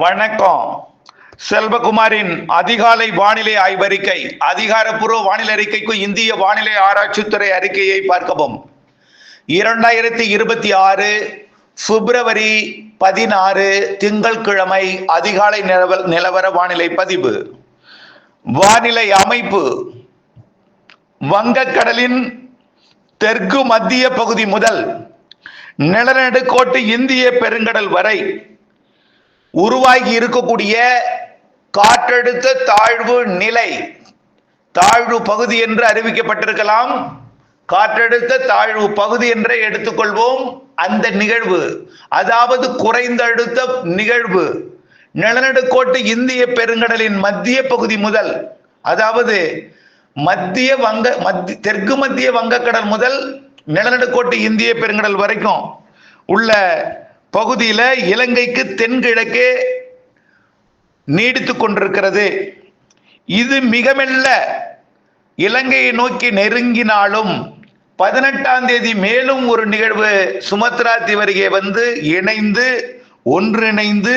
வணக்கம். செல்வகுமாரின் அதிகாலை வானிலை ஆய்வறிக்கை. அதிகாரப்பூர்வ வானிலை அறிக்கைக்கு இந்திய வானிலை ஆராய்ச்சித்துறை அறிக்கையை பார்க்கவும். 2026 பிப்ரவரி 16 திங்கட்கிழமை அதிகாலை நிலவர வானிலை பதிவு. வானிலை அமைப்பு: வங்கக்கடலின் தெற்கு மத்திய பகுதி முதல் நிலநடுக்கோட்டு இந்திய பெருங்கடல் வரை உருவாகி இருக்கக்கூடிய காற்றழுத்த தாழ்வு நிலை, தாழ்வு பகுதி என்று அறிவிக்கப்பட்டிருக்கலாம், காற்றழுத்த தாழ்வு பகுதி என்றே எடுத்துக்கொள்வோம். அந்த நிகழ்வு, அதாவது குறைந்த அழுத்த நிகழ்வு, நிலநடுக்கோட்டு இந்திய பெருங்கடலின் மத்திய பகுதி முதல், அதாவது தெற்கு மத்திய வங்கக்கடல் முதல் நிலநடுக்கோட்டு இந்திய பெருங்கடல் வரைக்கும் உள்ள பகுதியில இலங்கைக்கு தென்கிழக்கே நீடித்துக் கொண்டிருக்கிறது. இது மிக மெல்ல இலங்கையை நோக்கி நெருங்கினாலும் 18ஆம் தேதி மேலும் ஒரு நிகழ்வு சுமத்ரா தீவருகே வந்து ஒன்றிணைந்து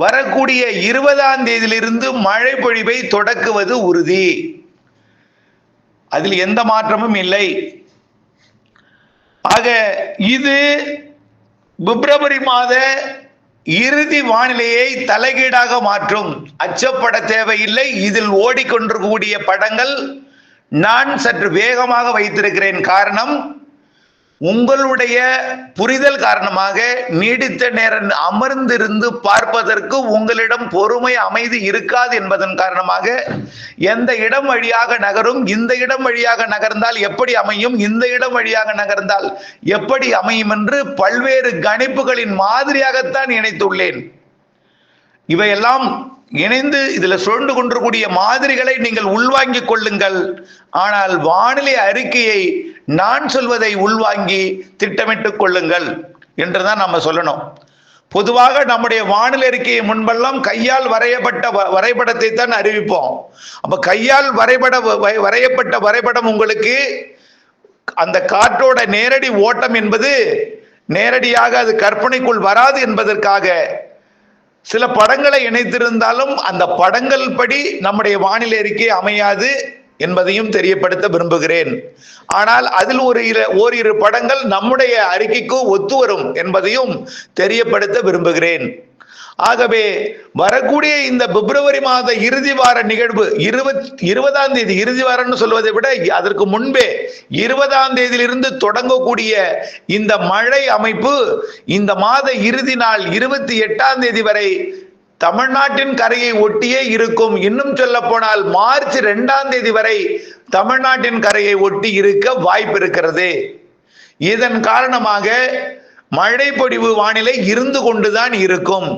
வரக்கூடிய 20ஆம் தேதியிலிருந்து மழை பொழிவை தொடக்குவது உறுதி. அதில் எந்த மாற்றமும் இல்லை. ஆக இது பிப்ரவரி மாத இறுதி வானிலையை தலைகீடாக மாற்றும். அச்சப்பட தேவையில்லை. இதில் ஓடிக்கொண்டிருக்கக்கூடிய படங்கள் நான் சற்று வேகமாக வைத்திருக்கிறேன். காரணம், உங்களுடைய புரிதல் காரணமாக நீடித்த நேரம் அமர்ந்திருந்து பார்ப்பதற்கு உங்களிடம் பொறுமை, அமைதி இருக்காது என்பதன் காரணமாக எந்த இடம் வழியாக நகரும், இந்த இடம் வழியாக நகர்ந்தால் எப்படி அமையும், இந்த இடம் வழியாக நகர்ந்தால் எப்படி அமையும் என்று பல்வேறு கணிப்புகளின் மாதிரியாகத்தான் இணைத்துள்ளேன். இவையெல்லாம் இணைந்து இதில் சுழண்டு கொண்டிருக்கூடிய மாதிரிகளை நீங்கள் உள்வாங்கிக் கொள்ளுங்கள். ஆனால் வானிலை அறிக்கையை நான் சொல்வதை உள்வாங்கி திட்டமிட்டுக் கொள்ளுங்கள் என்றுதான் நம்ம சொல்லணும். பொதுவாக நம்முடைய வானிலை அறிக்கையை முன்பெல்லாம் கையால் வரையப்பட்ட வரைபடத்தை தான் அறிவிப்போம். அப்ப கையால் வரையப்பட்ட வரைபடம் உங்களுக்கு அந்த காற்றோட நேரடி ஓட்டம் என்பது நேரடியாக அது கற்பனைக்குள் வராது என்பதற்காக சில படங்களை இணைத்திருந்தாலும் அந்த படங்கள் படி நம்முடைய வானிலை அறிக்கை அமையாது என்பதையும் தெரியப்படுத்த விரும்புகிறேன். ஆனால் அதில் ஓரிரு படங்கள் நம்முடைய அறிக்கைக்கு ஒத்து வரும் என்பதையும் தெரியப்படுத்த விரும்புகிறேன். ஆகவே வரக்கூடிய இந்த பிப்ரவரி மாத இறுதி வார நிகழ்வு 20ஆம் தேதி, இறுதி வாரம்னு சொல்வதை விட அதற்கு முன்பே 20ஆம் தேதியிலிருந்து தொடங்கக்கூடிய இந்த மழை அமைப்பு இந்த மாத இறுதி நாள் 28ஆம் தேதி வரை தமிழ்நாட்டின் கரையை ஒட்டியே இருக்கும். இன்னும் சொல்ல போனால் மார்ச் 2ஆம் தேதி வரை தமிழ்நாட்டின் கரையை ஒட்டி இருக்க வாய்ப்பு இருக்கிறது. இதன் காரணமாக மழை பொழிவு வானிலை இருந்து கொண்டுதான் இருக்கும்.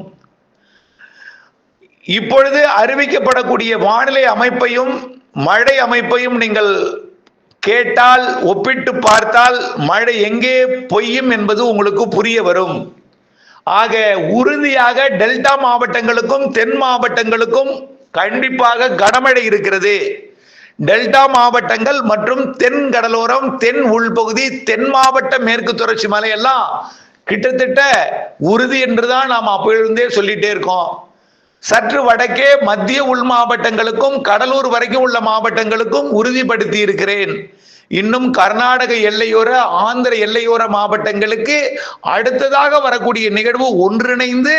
இப்பொழுது அறிவிக்கப்படக்கூடிய வானிலை அமைப்பையும் மழை அமைப்பையும் நீங்கள் கேட்டால், ஒப்பிட்டு பார்த்தால் மழை எங்கே பொய்யும் என்பது உங்களுக்கு புரிய வரும். ஆக உறுதியாக டெல்டா மாவட்டங்களுக்கும் தென் மாவட்டங்களுக்கும் கண்டிப்பாக கனமழை இருக்கிறது. டெல்டா மாவட்டங்கள் மற்றும் தென் கடலோரம், தென் உள்பகுதி, தென் மாவட்ட மேற்கு தொடர்ச்சி மலையெல்லாம் கிட்டத்தட்ட உறுதி என்றுதான் நாம் அப்பொழுதே சொல்லிட்டே இருக்கோம். சற்று வடக்கே மத்திய உள் மாவட்டங்களுக்கும் கடலூர் வரைக்கும் உள்ள மாவட்டங்களுக்கும் உறுதிப்படுத்தி இருக்கிறேன். இன்னும் கர்நாடக எல்லையோர, ஆந்திர எல்லையோர மாவட்டங்களுக்கு அடுத்ததாக வரக்கூடிய நிகழ்வு ஒன்றிணைந்து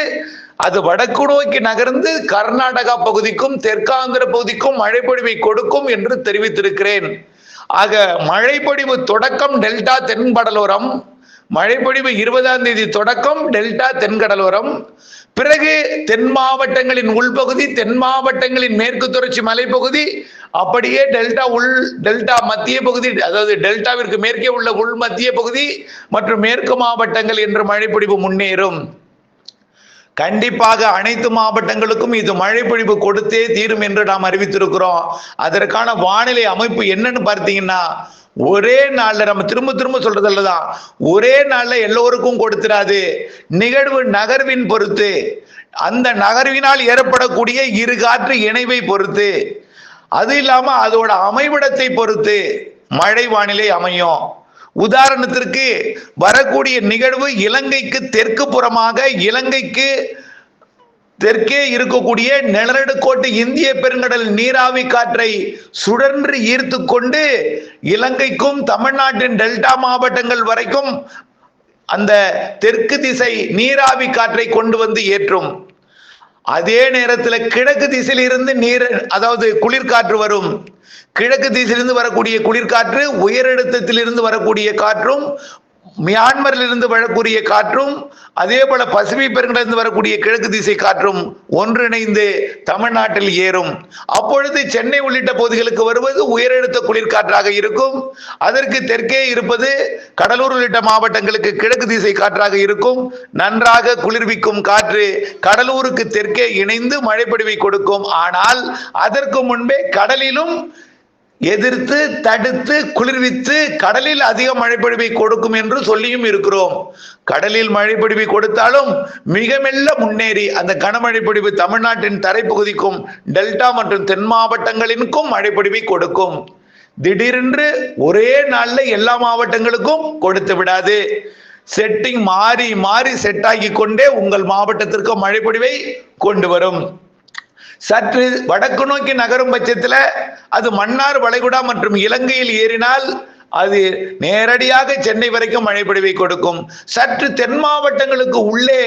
அது வடக்கு நோக்கி நகர்ந்து கர்நாடகா பகுதிக்கும் தெற்காந்திர பகுதிக்கும் மழை பொழிவை கொடுக்கும் என்று தெரிவித்திருக்கிறேன். ஆக மழைப்பொழிவு தொடக்கம் டெல்டா தென்கடலோரம், மழைப்பொழிவு 20ஆம் தேதி தொடக்கம் டெல்டா தென்கடலோரம், பிறகு தென் மாவட்டங்களின் உள்பகுதி, தென் மாவட்டங்களின் மேற்கு தொடர்ச்சி மலைப்பகுதி, அப்படியே டெல்டா மத்திய பகுதி, அதாவது டெல்டாவிற்கு மேற்கே உள்ள உள் மத்திய பகுதி மற்றும் மேற்கு மாவட்டங்கள் என்று மழைப்பொழிவு முன்னேறும். கண்டிப்பாக அனைத்து மாவட்டங்களுக்கும் இது மழை பொழிவு கொடுத்தே தீரும் என்று நாம் அறிவித்திருக்கிறோம். அதற்கான வானிலை அமைப்பு என்னன்னு பார்த்தீங்கன்னா, ஒரே நாள்ல, நம்ம திரும்ப சொல்றதுல்லதான், ஒரே நாள்ல எல்லோருக்கும் கொடுத்துடாது. நிகழ்வு நகர்வின் பொறுத்து, அந்த நகர்வினால் ஏற்படக்கூடிய இரு காற்று இணைவை பொறுத்து, அது இல்லாம அதோட அமைவிடத்தை பொறுத்து மழை வானிலை அமையும். உதாரணத்திற்கு வரக்கூடிய நிகழ்வு இலங்கைக்கு தெற்கு புறமாக, இலங்கைக்கு தெற்கே இருக்கக்கூடிய நிலநடுக்கோட்டு இந்திய பெருங்கடல் நீராவி காற்றை சுழன்று ஈர்த்து கொண்டு இலங்கைக்கும் தமிழ்நாட்டின் டெல்டா மாவட்டங்கள் வரைக்கும் அந்த தெற்கு திசை நீராவி காற்றை கொண்டு வந்து ஏற்றும். அதே நேரத்தில் கிழக்கு திசையில் இருந்து அதாவது குளிர்காற்று வரும். கிழக்கு திசையிலிருந்து வரக்கூடிய குளிர்காற்று உயரழுத்தத்தில் இருந்து வரக்கூடிய காற்றும் மியான்மரில் இருந்து வரக்கூடிய காற்றும் அதே போல பசிபிக் பெருங்கடலிருந்து வரக்கூடிய கிழக்கு திசை காற்றும் ஒன்றிணைந்து தமிழ்நாட்டில் ஏறும். அப்பொழுது சென்னை உள்ளிட்ட பகுதிகளுக்கு வருவது உயரழுத்த குளிர்காற்றாக இருக்கும். அதற்கு தெற்கே இருப்பது கடலூர் உள்ளிட்ட மாவட்டங்களுக்கு கிழக்கு திசை காற்றாக இருக்கும். நன்றாக குளிர்விக்கும் காற்று கடலூருக்கு தெற்கே இணைந்து மழைப்பொழிவை கொடுக்கும். ஆனால் அதற்கு முன்பே கடலிலும் எதிர்த்து தடுத்து குளிர்வித்து கடலில் அதிக மழைப்பொழிவை கொடுக்கும் என்று சொல்லியும் இருக்கிறோம். கடலில் மழைப்பொழிவை கொடுத்தாலும் மிக மெல்ல முன்னேறி அந்த கனமழை பொழிவு தமிழ்நாட்டின் தரைப்பகுதிக்கும் டெல்டா மற்றும் தென் மாவட்டங்களிற்கும் மழைப்பொழிவை கொடுக்கும். திடீரென்று ஒரே நாள்ல எல்லா மாவட்டங்களுக்கும் கொடுத்து விடாது. செட்டிங் மாறி மாறி செட் ஆகி கொண்டே உங்கள் மாவட்டத்திற்கு மழைப்பொழிவை கொண்டு வரும். சற்று வடக்கு நோக்கி நகரும் பட்சத்தில் அது மன்னார் வளைகுடா மற்றும் இலங்கையில் ஏறினால் அது நேரடியாக சென்னை வரைக்கும் மழைப்பொழிவை கொடுக்கும். சற்று தென் மாவட்டங்களுக்கு உள்ளே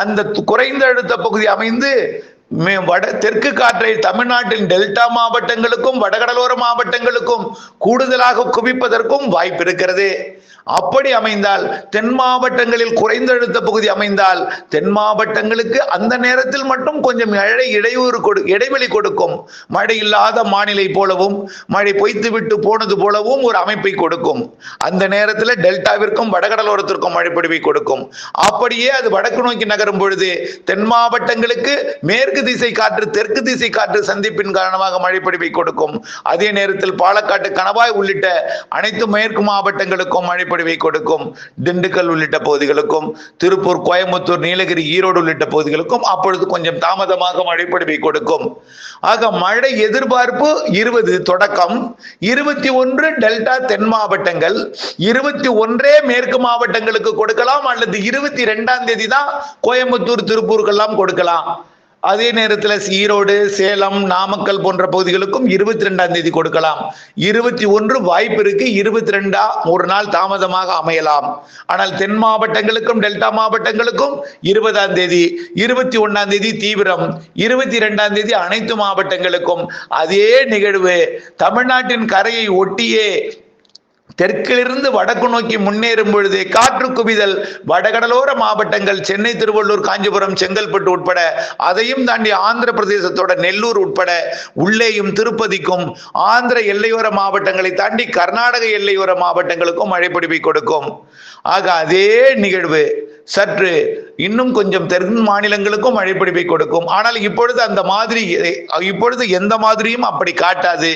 அந்த குறைந்த அழுத்த பகுதி அமைந்து தெற்கு காற்றை தமிழ்நாட்டின் டெல்டா மாவட்டங்களுக்கும் வடகடலோர மாவட்டங்களுக்கும் கூடுதலாக குவிப்பதற்கும் வாய்ப்பு இருக்கிறது. அப்படி அமைந்தால் தென் மாவட்டங்களில் குறைந்த அழுத்த பகுதி அமைந்தால் தென் மாவட்டங்களுக்கு அந்த நேரத்தில் மட்டும் கொஞ்சம் இடைவெளி கொடுக்கும். மழை இல்லாத மாநிலை போலவும் மழை பொய்த்து விட்டு போனது போலவும் ஒரு அமைப்பை கொடுக்கும். அந்த நேரத்தில் டெல்டாவிற்கும் வடகடலோரத்திற்கும் மழைப்பொழிவை கொடுக்கும். அப்படியே அது வடக்கு நோக்கி நகரும் பொழுது தென் மாவட்டங்களுக்கு மேற்கு திசை காற்று தெற்கு திசை காற்று சந்திப்பின் காரணமாக மழைப்பொழிவை கொடுக்கும். அதே நேரத்தில் பாலக்காட்டு கணவாய் உள்ளிட்ட அனைத்து மேற்கு மாவட்டங்களுக்கும் மழை கொடுக்கும். திண்டுக்கல் உள்ளிட்ட பகுதிகளுக்கும் திருப்பூர் கோயம்புத்தூர் நீலகிரி ஈரோடு உள்ளிட்ட பகுதிகளுக்கும் அப்பொழுது கொஞ்சம் தாமதமாக மழைப்பொழிவை கொடுக்கும். ஆக மழை எதிர்பார்ப்பு 20 தொடக்கம், 21 டெல்டா தென் மாவட்டங்கள், 21 மேற்கு மாவட்டங்களுக்கு கொடுக்கலாம் அல்லது 22ஆம் தேதி தான் கோயம்புத்தூர் திருப்பூருக்கெல்லாம் கொடுக்கலாம். அதே நேரத்தில் ஈரோடு சேலம் நாமக்கல் போன்ற பகுதிகளுக்கும் 22ஆம் தேதி கொடுக்கலாம். 21 வாய்ப்பு இருக்கு, 22 ஒரு நாள் தாமதமாக அமையலாம். ஆனால் தென் மாவட்டங்களுக்கும் டெல்டா மாவட்டங்களுக்கும் 20ஆம் தேதி, 21ஆம் தேதி தீவிரம், 22ஆம் தேதி அனைத்து மாவட்டங்களுக்கும் அதே நிகழ்வு. தமிழ்நாட்டின் கரையை ஒட்டியே தெற்கிலிருந்து வடக்கு நோக்கி முன்னேறும் பொழுது காற்று குவிதல் வடகடலோர மாவட்டங்கள் சென்னை, திருவள்ளூர், காஞ்சிபுரம், செங்கல்பட்டு உட்பட அதையும் தாண்டி ஆந்திர பிரதேசத்தோட நெல்லூர் உட்பட உள்ளேயும் திருப்பதிக்கும் ஆந்திர எல்லையோர மாவட்டங்களை தாண்டி கர்நாடக எல்லையோர மாவட்டங்களுக்கும் மழைப்பொழிவை கொடுக்கும். ஆக அதே நிகழ்வு சற்று இன்னும் கொஞ்சம் தெற்கு மாநிலங்களுக்கும் மழைப்பொழிவை கொடுக்கும். ஆனால் இப்பொழுது அந்த மாதிரி இப்பொழுது எந்த மாதிரியும் அப்படி காட்டாது.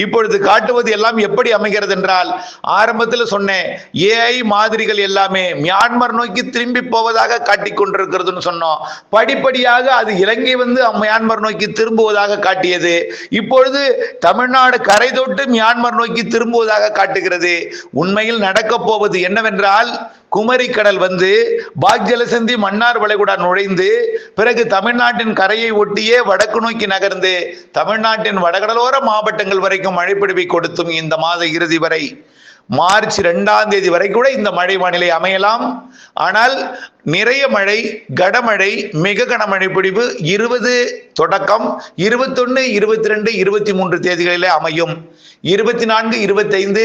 இப்பொழுது காட்டுவது எல்லாம் எப்படி அமைகிறது என்றால், ஆரம்பத்தில் சொன்னேன், ஏஐ மாதிரிகள் எல்லாமே மியான்மர் நோக்கி திரும்பி போவதாக காட்டிக் கொண்டிருக்கிறதுன்னு சொன்னோம். படிப்படியாக அது இலங்கை வந்து மியான்மர் நோக்கி திரும்புவதாக காட்டியது. இப்பொழுது தமிழ்நாடு கரை தொட்டு மியான்மர் நோக்கி திரும்புவதாக காட்டுகிறது. உண்மையில் நடக்கப் போவது என்னவென்றால், குமரி கடல் வந்து பாக்ஜலசந்தி மன்னார் வளைகுடா நுழைந்து பிறகு தமிழ்நாட்டின் கரையை ஒட்டியே வடக்கு நோக்கி நகர்ந்து தமிழ்நாட்டின் வடகடலோர மாவட்டங்கள் வரைக்கும் மழைப்பொழிவை கொடுத்தும் இந்த மாத இறுதி வரை மார்ச் 2ஆம் தேதி வரை கூட இந்த மழை வானிலை அமையலாம். ஆனால் நிறைய மழை, கனமழை, மிக கனமழை பொழிவு 20 தொடக்கம் 21, 22, 23 தேதிகளிலே அமையும். 24, 25,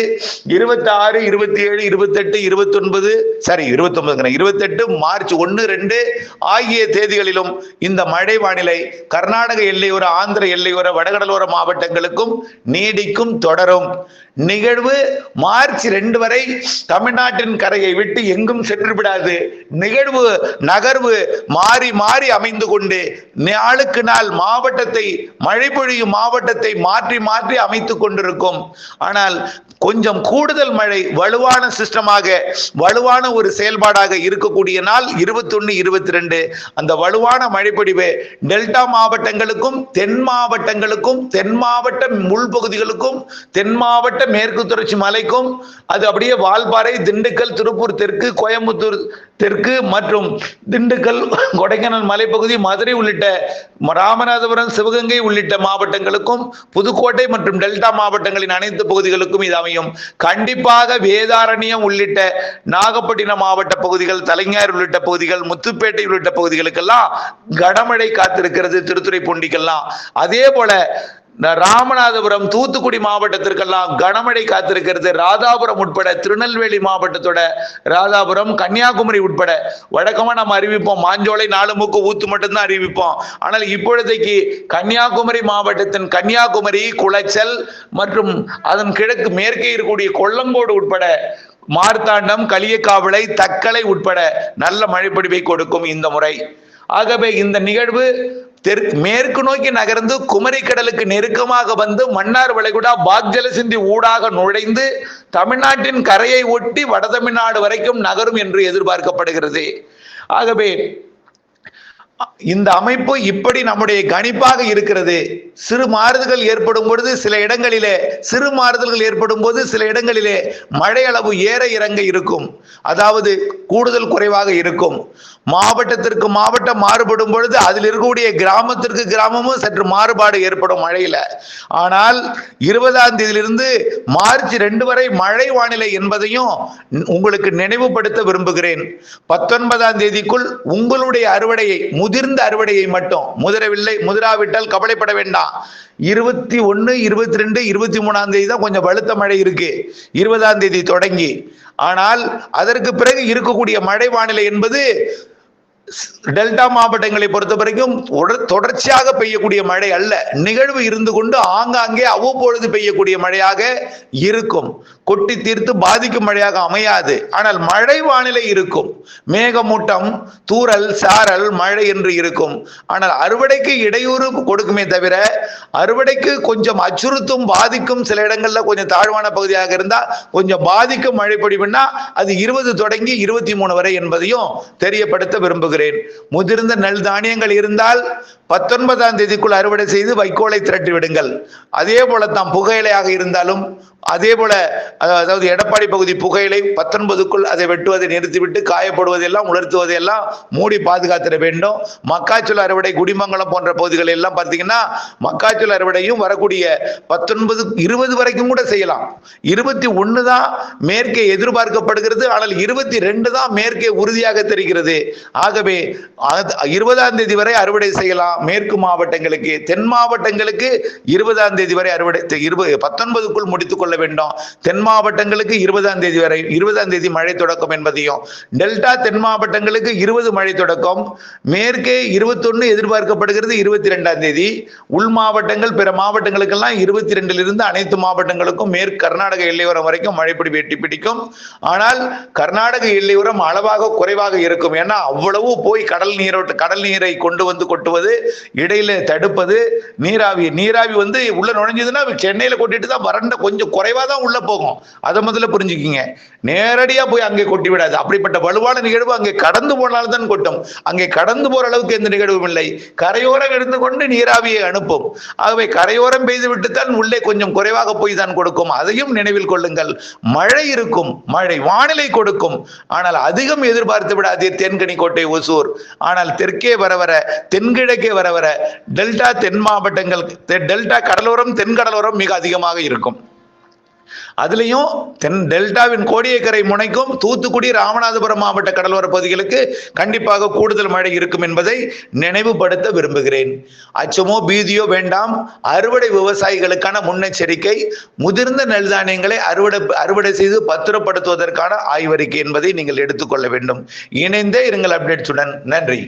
26, 27, 28, 29 28 மார்ச் 1, 2 ஆகிய தேதிகளிலும் இந்த மழை வானிலை கர்நாடக எல்லையோர, ஆந்திர எல்லையோர, வடகடலோர மாவட்டங்களுக்கும் நீடிக்கும், தொடரும். நிகழ்வு மார்ச் 2 வரை தமிழ்நாட்டின் கரையை விட்டு எங்கும் சென்று விடாது. நிகழ்வு நகர்வு மாறி மாறி அமைந்து கொண்டு நாளுக்கு நாள் மாவட்டத்தை, மழை பொழியும் மாவட்டத்தை மாற்றி மாற்றி அமைத்துக் கொண்டிருக்கும். ஆனால் கொஞ்சம் கூடுதல் மழை வலுவான சிஸ்டமாக வலுவான ஒரு செயல்பாடாக இருக்கக்கூடிய நாள் 21, 22. அந்த வலுவான மழைப்பொழிவு டெல்டா மாவட்டங்களுக்கும் தென் மாவட்டங்களுக்கும் தென் மாவட்ட உள்பகுதிகளுக்கும் தென் மாவட்ட மேற்கு தொடர்ச்சி மலைக்கும் அது அப்படியே வால்பாறை, திண்டுக்கல், திருப்பூர் தெற்கு, கோயம்புத்தூர் தெற்கு மற்றும் திண்டுக்கல், கொடைக்கானல் மலைப்பகுதி, மதுரை உள்ளிட்ட ராமநாதபுரம், சிவகங்கை உள்ளிட்ட மாவட்டங்களுக்கும் புதுக்கோட்டை மற்றும் டெல்டா மாவட்டங்களின் அனைத்து பகுதிகளுக்கும் இது அமையும். கண்டிப்பாக வேதாரண்யம் உள்ளிட்ட நாகப்பட்டினம் மாவட்ட பகுதிகள், தலைஞர் உள்ளிட்ட பகுதிகள், முத்துப்பேட்டை உள்ளிட்ட பகுதிகளுக்கெல்லாம் கனமழை காத்திருக்கிறது. திருத்துறைப்பூண்டிக்கெல்லாம் அதே போல ராமநாதபுரம், தூத்துக்குடி மாவட்டத்திற்கெல்லாம் கனமழை காத்திருக்கிறது. ராதாபுரம் உட்பட திருநெல்வேலி மாவட்டத்தோட ராதாபுரம், கன்னியாகுமரி உட்பட வழக்கமா நம்ம அறிவிப்போம் மாஞ்சோலை, நாலுமுக்கு, ஊத்து மட்டும்தான் அறிவிப்போம். ஆனால் இப்பொழுதைக்கு கன்னியாகுமரி மாவட்டத்தின் கன்னியாகுமரி, குளச்சல் மற்றும் அதன் கிழக்கு மேற்கே இருக்கக்கூடிய கொல்லங்கோடு உட்பட மார்த்தாண்டம், களியக்காவிளை, தக்கலை உட்பட நல்ல மழைப்பொழிவை கொடுக்கும் இந்த முறை. ஆகவே இந்த நிகழ்வு மேற்கு நோக்கி நகர்ந்து குமரிக்கடலுக்கு நெருக்கமாக வந்து மன்னார் வளைகுடா பாக்ஜலசிந்தி ஊடாக நுழைந்து தமிழ்நாட்டின் கரையை ஒட்டி வட தமிழ்நாடு வரைக்கும் நகரும் என்று எதிர்பார்க்கப்படுகிறது. ஆகவே இந்த அமைப்பு இப்படி நம்முடைய கணிப்பாக இருக்கிறது. சிறு மாறுதல்கள் ஏற்படும் பொழுது சில இடங்களிலே சில இடங்களிலே மழை அளவு ஏற இறங்க இருக்கும், அதாவது கூடுதல் குறைவாக இருக்கும். மாவட்டத்திற்கு மாவட்டம் மாறுபடும் பொழுது அதில் இருக்கக்கூடிய கிராமத்திற்கு கிராமமும் சற்று மாறுபாடு ஏற்படும் மழையில. ஆனால் 20ஆம் தேதியிலிருந்து மார்ச் 2 வரை மழை வானிலை என்பதையும் உங்களுக்கு நினைவுபடுத்த விரும்புகிறேன். 19ஆம் தேதிக்குள் உங்களுடைய அறுவடையை, முதிர்ந்த அறுவடையை மட்டும், முதிராவிட்டால் கவலைப்பட வேண்டாம். 21, 22, 23ஆம் தேதி தான் கொஞ்சம் வலுத்த மழை இருக்கு, 20ஆம் தேதி தொடங்கி. ஆனால் அதற்கு பிறகு இருக்கக்கூடிய மழை வானிலை என்பது டெல்டா மாவட்டங்களை பொறுத்த வரைக்கும் தொடர்ச்சியாக பெய்யக்கூடிய மழை அல்ல, நிகழ்வு இருந்து கொண்டு ஆங்காங்கே அவ்வப்பொழுது பெய்யக்கூடிய மழையாக இருக்கும். கொட்டி தீர்த்து பாதிக்கும் மழையாக அமையாது. ஆனால் மழை வானிலை இருக்கும், மேகமூட்டம், தூறல், சாரல், மழை என்று இருக்கும். ஆனால் அறுவடைக்கு இடையூறு கொடுக்குமே தவிர அறுவடைக்கு கொஞ்சம் அச்சுறுத்தும், பாதிக்கும். சில இடங்கள்ல கொஞ்சம் தாழ்வான பகுதியாக இருந்தா கொஞ்சம் பாதிக்கும் மழை பொழிவுன்னா அது 20 தொடங்கி 23 வரை என்பதையும் தெரியப்படுத்த விரும்புகிறேன். முதிர்ந்த நெல் தானியங்கள் இருந்தால் 19ஆம் தேதிக்குள் அறுவடை செய்து வைக்கோலை திரட்டி விடுங்கள். அதே போல தான் புகையிலையாக இருந்தாலும் அதே போல, அதாவது எடப்பாடி பகுதி புகையிலை 19க்குள் அதை வெட்டுவதை நிறுத்திவிட்டு காயப்படுவதெல்லாம் உலர்த்துவதையெல்லாம் மூடி பாதுகாத்திட வேண்டும். மக்காச்சோள அறுவடை குடிமங்கலம் போன்ற பகுதிகள் எல்லாம் பார்த்தீங்கன்னா மக்காச்சோள அறுவடையும் வரக்கூடிய 19, 20 வரைக்கும் கூட செய்யலாம். 21 தான் மேற்கே எதிர்பார்க்கப்படுகிறது. ஆனால் 22 தான் மேற்கே உறுதியாக தெரிகிறது. ஆகவே 20ஆம் தேதி வரை அறுவடை செய்யலாம் மேற்கு மாவட்டங்களுக்கு. தென் மாவட்டங்களுக்கு 20ஆம் தேதி வரை அறுவடை, 19க்குள் முடித்துக் கொள்ள வேண்டும். தென் மாவட்டங்களுக்கு 20ஆம் தேதி வரை, 20ஆம் தேதி மழை தொடக்கம் என்பதையும், டெல்டா தென் மாவட்டங்களுக்கு 20 மழை தொடக்கம், மேற்கே 21 எதிர்பார்க்கப்படுகிறது 22ஆம் தேதி. உள் மாவட்டங்கள் பிற மாவட்டங்களுக்கெல்லாம் 22லிருந்து அனைத்து மாவட்டங்களுக்கும் மேற்கு கர்நாடக எல்லையோரம் வரைக்கும் மழைப்பொழிவு எட்டி பிடிக்கும். ஆனால் கர்நாடக எல்லையோரம் அளவாக குறைவாக இருக்கும். ஏன்னா அவ்வளவு போய் கடல் நீரை கொண்டு வந்து கொட்டுவது, இடையில தடுப்பது, நீராவி வந்து உள்ள நுழைஞ்சதுன்னா சென்னையில கொட்டிட்டு தான் வறண்ட கொஞ்சம் குறைவா தான் உள்ள போகும். அதை முதல்ல புரிஞ்சுக்கிங்க. நேரடியா போய் அங்கே கொட்டி விடாது. அப்படிப்பட்ட வலுவான நிகழ்வு அங்கே கடந்து போனால்தான் கொட்டும். அங்கே கடந்து போற அளவுக்கு எந்த நிகழ்வும் இல்லை. கரையோரம் இருந்து கொண்டு நீராவியை அனுப்பும். ஆகவே கரையோரம் பெய்து விட்டுத்தான் உள்ளே கொஞ்சம் குறைவாக போய் தான் கொடுக்கும். அதையும் நினைவில் கொள்ளுங்கள். மழை இருக்கும், மழை வானிலை கொடுக்கும். ஆனால் அதிகம் எதிர்பார்த்து விடாதீர் தென்கனி கோட்டை, ஒசூர். ஆனால் தெற்கே வர வர, தென்கிழக்கே வர வர டெல்டா தென் மாவட்டங்கள், டெல்டா கடலோரம், தென் கடலோரம் மிக அதிகமாக இருக்கும். அதுலயும் தென் டெல்டாவின் கோடியக்கரை முனைக்கும் தூத்துக்குடி, ராமநாதபுரம் மாவட்ட கடலோர பகுதிகளுக்கு கண்டிப்பாக கூடுதல் மழை இருக்கும் என்பதை நினைவுபடுத்த விரும்புகிறேன். அச்சமோ பீதியோ வேண்டாம். அறுவடை விவசாயிகளுக்கான முன்னெச்சரிக்கை, முதிர்ந்த நெல் தானியங்களை அறுவடை செய்து பத்திரப்படுத்துவதற்கான ஆய்வறிக்கை என்பதை நீங்கள் எடுத்துக்கொள்ள வேண்டும். இணைந்தே இருங்கள் அப்டேட்ஸுடன். நன்றி.